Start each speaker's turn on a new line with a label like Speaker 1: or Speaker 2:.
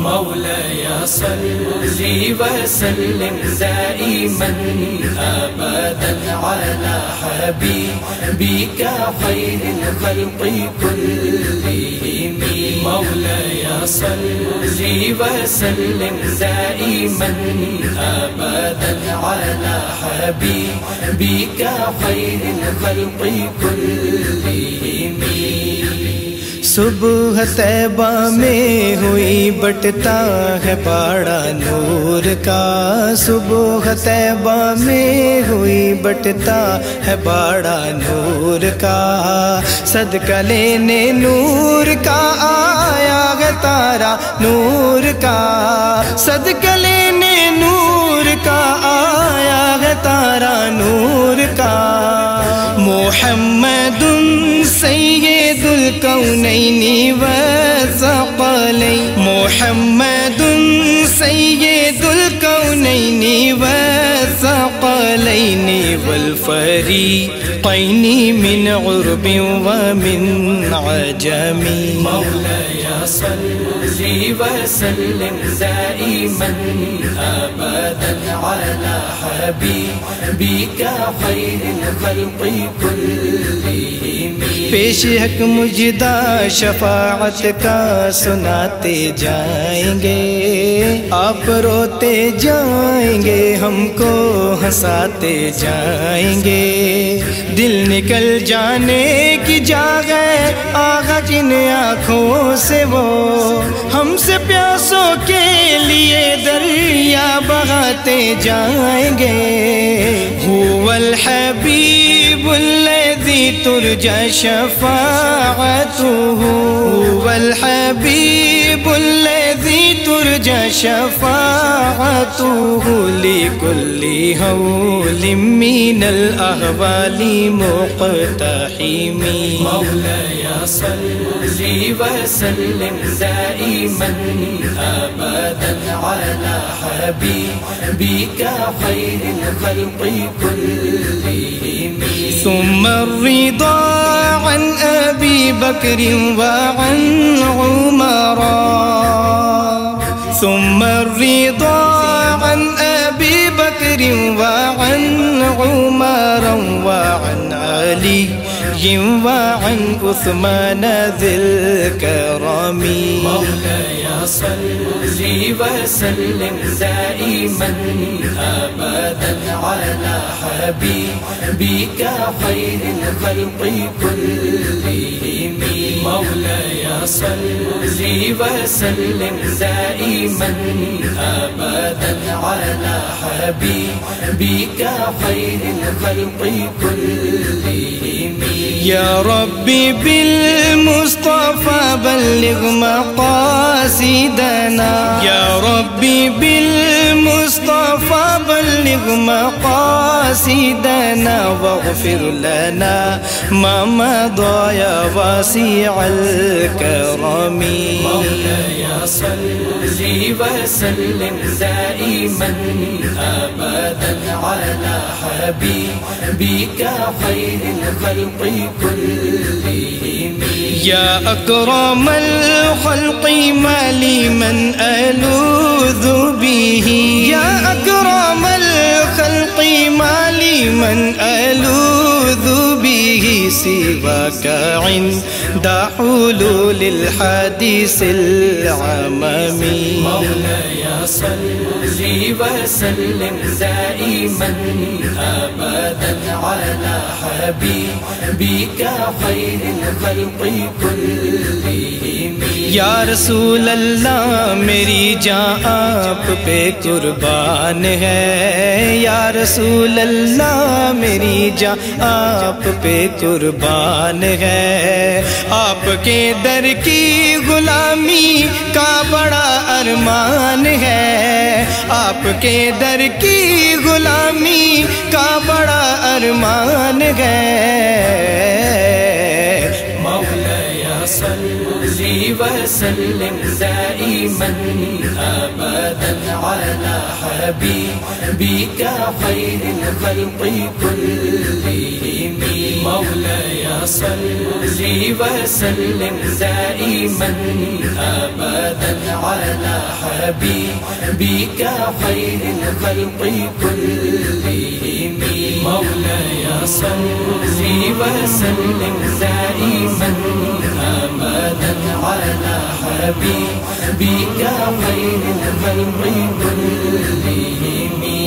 Speaker 1: مولاي صل وسلم دائما أبدا على حبيبك خير الخلق كلهم. مولاي صل وسلم دائما أبدا على حبيبك خير الخلق كلهم.
Speaker 2: صبح طیبہ میں ہوئی بٹتا ہے پاڑا نور کا، صبح طیبہ میں ہوئی بٹتا ہے پاڑا نور کا، صدقہ لینے نور کا آیا ہے تارا نور کا، صدقہ لینے نور کا آیا ہے تارا نور کا. محمد سید الکونین والثقلین، محمد سید الکونین والثقلین والفریقین من عرب ومن عجم.
Speaker 1: مولاي صل وسلم دائما أبدا على حبيبك خير الخلق كلهم.
Speaker 2: پیش حق مجدہ شفاعت کا سناتے جائیں گے، آپ روتے جائیں گے، ہم کو ہنساتے جائیں گے. دل نکل جانے کی جگہ آغا جن آنکھوں سے وہ ہم سے پیاسوں کے لیے دریا بہاتے جائیں گے. هو الحبیب الذی ترجى شفاعته، هو الحبیب الذی ترجى شفاعته لكل هول من الأهوال مقتحم.
Speaker 1: مولاي صل وسلم دائما أبدا على حبيبك خير الخلق كلهم.
Speaker 2: ثم الرضا عن أبي بكر وعن عمر، ثم الرضا عن أبي بكر وعن عمر وعن علي وعن عثمان ذي الكرم.
Speaker 1: مولاي صل وسلم دائما أبدا على حبيبك خير الخلق كلهم. مولاي صل وسلم دائما أبدا على حبيبك خير الخلق كلهم.
Speaker 2: يا ربي بالمصطفى بلغ مقاصدنا، يا ربي بالمصطفى بلغ مقاصدنا، واغفر لنا ما مضى يا واسع الكرم.
Speaker 1: مولاي صل وسلم دائما أبدا على حبيبك خير الخلق كلهم.
Speaker 2: يا أكرم الخلق ما لي من ألوذ به، يا أكرم الخلق ما لي من ألوذ به سواك عند حلول الحديث العمم.
Speaker 1: مولاي صل وسلم دائما أبدا على حبيبك خير الخلق كلهم.
Speaker 2: یا رسول اللہ میری جان آپ پہ قربان ہے، یا رسول اللہ میری جان آپ پہ قربان ہے. آپ کے در کی غلامی کا بڑا ارمان ہے، آپ کے در کی غلامی کا بڑا ارمان ہے.
Speaker 1: مولاي صل وسلم دائما أبدا على حبيبك خير الخلق كلهم مولاي صل وسلم دائما أبدا على حبيبك خير الخلق كلهم مولاي صل وسلم دائما أبدا على حبيبك خير الخلق كلهم